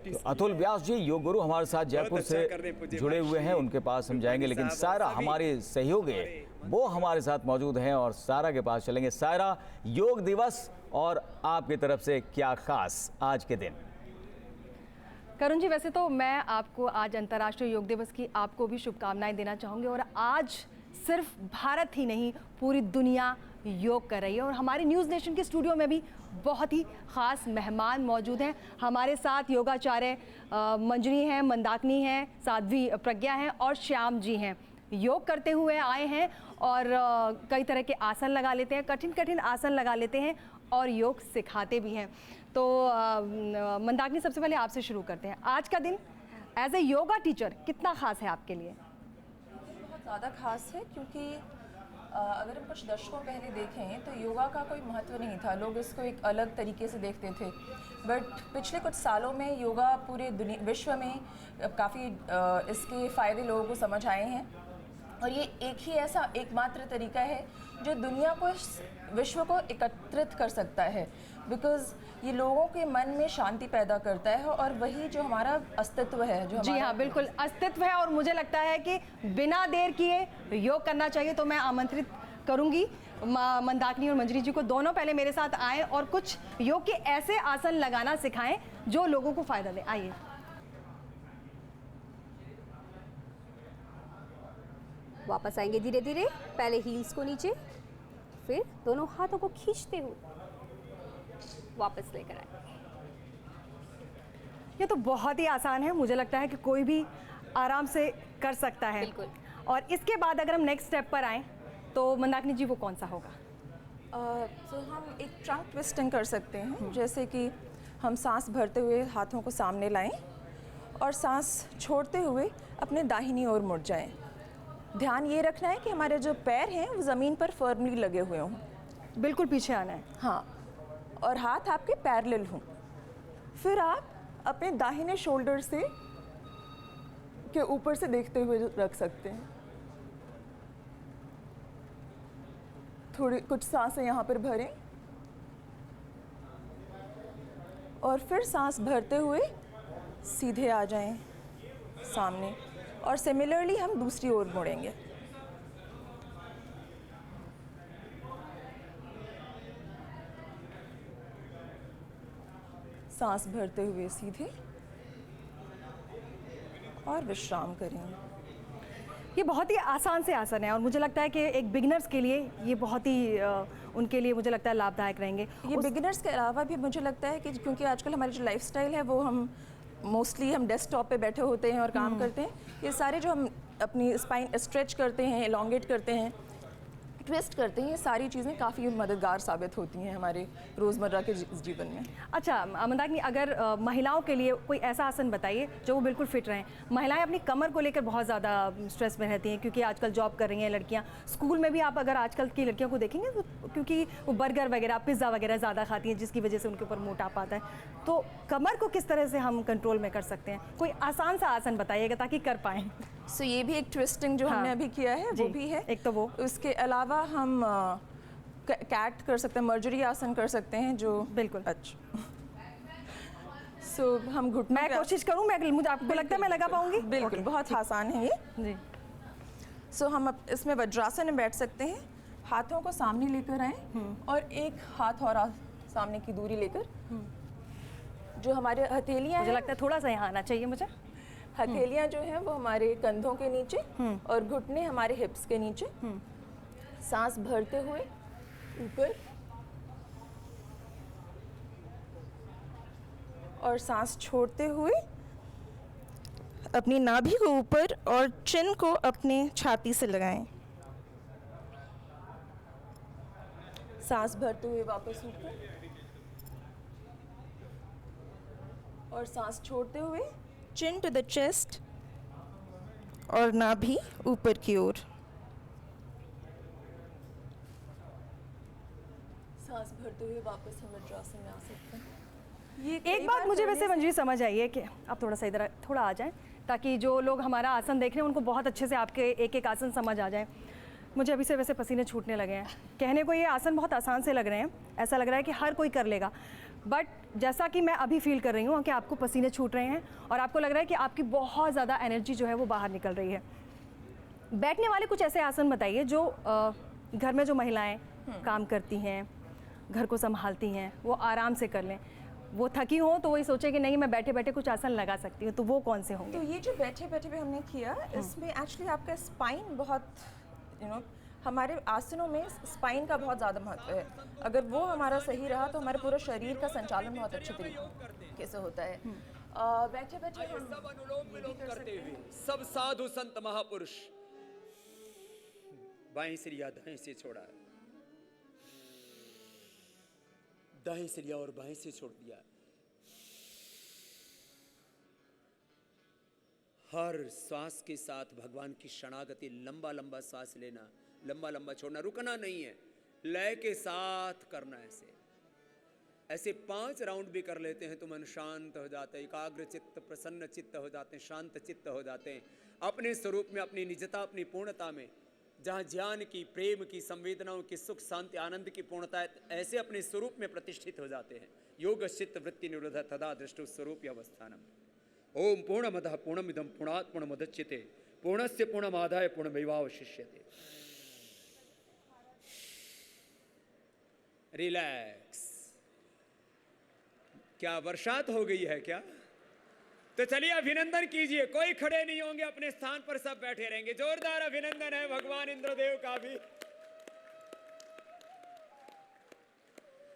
तो अतुल व्यास जी योग गुरु हमारे साथ जयपुर से जुड़े हुए हैं, उनके पास हम जाएंगे, लेकिन सायरा हमारे सहयोगी वो हमारे साथ मौजूद हैं और सायरा के पास चलेंगे। सायरा, योग दिवस और आपकी तरफ से क्या खास आज के दिन? करुण जी, वैसे तो मैं आपको आज अंतर्राष्ट्रीय योग दिवस की आपको भी शुभकामनाएं देना चाहूँगी। और आज सिर्फ भारत ही नहीं, पूरी दुनिया योग कर रही है। और हमारे न्यूज़ नेशन के स्टूडियो में भी बहुत ही ख़ास मेहमान मौजूद हैं। हमारे साथ योगाचार्य मंजरी हैं, मंदाकिनी हैं, साध्वी प्रज्ञा हैं और श्याम जी हैं। योग करते हुए आए हैं और कई तरह के आसन लगा लेते हैं, कठिन कठिन आसन लगा लेते हैं और योग सिखाते भी हैं। तो मंदाकिनी, सबसे पहले आपसे शुरू करते हैं। आज का दिन एज ए योगा टीचर कितना ख़ास है आपके लिए? बहुत ज़्यादा खास है, क्योंकि अगर हम कुछ दशकों पहले देखें तो योगा का कोई महत्व नहीं था, लोग इसको एक अलग तरीके से देखते थे। बट पिछले कुछ सालों में योगा पूरे विश्व में काफ़ी इसके फ़ायदे लोगों को समझ आए हैं। और ये एक ही ऐसा एकमात्र तरीका है जो दुनिया को, विश्व को एकत्रित कर सकता है। बिकॉज़ ये लोगों के मन में शांति पैदा करता है और वही जो हमारा अस्तित्व है, जो जी हाँ, बिल्कुल अस्तित्व है। और मुझे लगता है कि बिना देर किए योग करना चाहिए। तो मैं आमंत्रित करूंगी मंदाकिनी और मंजरी जी को, दोनों पहले मेरे साथ आएँ और कुछ योग के ऐसे आसन लगाना सिखाएं जो लोगों को फ़ायदा दे। आइए। वापस आएंगे धीरे धीरे, पहले हील्स को नीचे, फिर दोनों हाथों को खींचते हुए वापस लेकर आए। ये तो बहुत ही आसान है, मुझे लगता है कि कोई भी आराम से कर सकता है। बिल्कुल। और इसके बाद अगर हम नेक्स्ट स्टेप पर आएँ तो मंदाकिनी जी वो कौन सा होगा? तो हम एक ट्रंक ट्विस्टिंग कर सकते हैं। जैसे कि हम सांस भरते हुए हाथों को सामने लाएं और सांस छोड़ते हुए अपने दाहिनी ओर मुड़ जाएं। ध्यान ये रखना है कि हमारे जो पैर हैं वो ज़मीन पर फर्मली लगे हुए हों, बिल्कुल पीछे आना है। हाँ, और हाथ आपके पैरेलल हों। फिर आप अपने दाहिने शोल्डर से के ऊपर से देखते हुए रख सकते हैं। थोड़ी कुछ सांसें यहाँ पर भरें और फिर सांस भरते हुए सीधे आ जाएं सामने, और सिमिलरली हम दूसरी ओर मुड़ेंगे। सांस भरते हुए सीधे और विश्राम करेंगे। ये बहुत ही आसान से आसन है और मुझे लगता है कि एक बिगिनर्स के लिए ये बहुत ही उनके लिए मुझे लगता है लाभदायक रहेंगे। ये बिगिनर्स के अलावा भी मुझे लगता है कि क्योंकि आजकल हमारी जो लाइफस्टाइल है वो हम मोस्टली हम डेस्कटॉप पे बैठे होते हैं और काम करते हैं, ये सारे जो हम अपनी स्पाइन स्ट्रेच करते हैं, एलोंगेट करते हैं, ट्विस्ट करते हैं, ये सारी चीज़ें काफ़ी मददगार साबित होती हैं हमारे रोज़मर्रा के जीवन में। अच्छा मंदाकिनी, अगर महिलाओं के लिए कोई ऐसा आसन बताइए जो वो बिल्कुल फिट रहें। महिलाएं अपनी कमर को लेकर बहुत ज़्यादा स्ट्रेस में रहती हैं, क्योंकि आजकल जॉब कर रही हैं लड़कियां। स्कूल में भी आप अगर आजकल की लड़कियों को देखेंगे तो क्योंकि वो बर्गर वगैरह, पिज़्ज़ा वगैरह ज़्यादा खाती हैं, जिसकी वजह से उनके ऊपर मोटापा आता है। तो कमर को किस तरह से हम कंट्रोल में कर सकते हैं? कोई आसान सा आसन बताइएगा ताकि कर पाएँ। सो ये भी एक ट्विस्टिंग जो हमने अभी किया है वो भी है एक तो वो। उसके अलावा हम कैट कर सकते हैं, मर्जरी आसन कर सकते हैं जो बिल्कुल। अच्छा। सो हम घुटने, मैं कोशिश करूँ, मुझे आपको लगता है मैं लगा पाऊंगी? बिल्कुल, बहुत आसान है ये जी। सो हम इसमें वज्रासन में बैठ सकते हैं। हाथों को सामने लेकर आए और एक हाथ और सामने की दूरी लेकर, जो हमारे हथेलियां, मुझे लगता है थोड़ा सा यहाँ आना चाहिए मुझे। हथेलियां जो हैं वो हमारे कंधों के नीचे और घुटने हमारे हिप्स के नीचे। सांस भरते हुए ऊपर और सांस छोड़ते हुए अपनी नाभि को ऊपर और चिन को अपने छाती से लगाएं। सांस भरते हुए वापस ऊपर और सांस छोड़ते हुए चिन टू द चेस्ट और नाभि ऊपर की ओर। सांस भरते हुए वापस हम वज्रासन में आ सकते हैं। ये एक बात मुझे वैसे मंजरी समझ आई है कि आप थोड़ा सा इधर थोड़ा आ जाएं, ताकि जो लोग हमारा आसन देख रहे हैं उनको बहुत अच्छे से आपके एक एक आसन समझ आ जाए। मुझे अभी से वैसे पसीने छूटने लगे हैं। कहने को ये आसन बहुत आसान से लग रहे हैं, ऐसा लग रहा है कि हर कोई कर लेगा, बट जैसा कि मैं अभी फील कर रही हूँ कि आपको पसीने छूट रहे हैं और आपको लग रहा है कि आपकी बहुत ज़्यादा एनर्जी जो है वो बाहर निकल रही है। बैठने वाले कुछ ऐसे आसन बताइए जो घर में जो महिलाएं काम करती हैं, घर को संभालती हैं, वो आराम से कर लें। वो थकी हो तो वही सोचे कि नहीं मैं बैठे बैठे कुछ आसन लगा सकती हूँ, तो वो कौन से होंगे? तो ये जो बैठे बैठे भी हमने किया, इसमें एक्चुअली आपका स्पाइन बहुत हमारे आसनों में स्पाइन का बहुत ज़्यादा महत्व है। अगर वो हमारा सही रहा तो हमारे पूरे शरीर का संचालन बहुत अच्छे तरीके से होता है। बैठे बैठे हम सब अनुलोम विलोम करते हुए सब साधु संत महापुरुष बाएं से लिया, दाएं से छोड़ा, दाएं से लिया और बाएं से छोड़ दिया। हर श्वास के साथ भगवान की शरणागति, लंबा लंबा श्वास लेना, लंबा लंबा छोड़ना, रुकना नहीं है, लय के साथ करना। ऐसे 5 राउंड भी कर लेते हैं तो मन शांत हो जाता है, एकाग्र चित्त, प्रसन्न चित्त हो जाते हैं, शांत चित्त हो जाते हैं अपने स्वरूप में, अपनी निजता, अपनी पूर्णता में। जहाँ ज्ञान की, प्रेम की, संवेदनाओं की, सुख शांति आनंद की पूर्णता है, ऐसे अपने स्वरूप में प्रतिष्ठित हो जाते हैं। योग चित्त वृत्ति निरोध तदा दृष्टु स्वरूप अवस्थानम। ओम पूर्णमदः पूर्णमिदं पूर्णात् पूर्णमुदच्यते पूर्णस्य पूर्णमादाय पूर्णमेवावशिष्यते। रिलैक्स। क्या बरसात हो गई है क्या? तो चलिए अभिनंदन कीजिए। कोई खड़े नहीं होंगे, अपने स्थान पर सब बैठे रहेंगे। जोरदार अभिनंदन है भगवान इंद्रदेव का भी।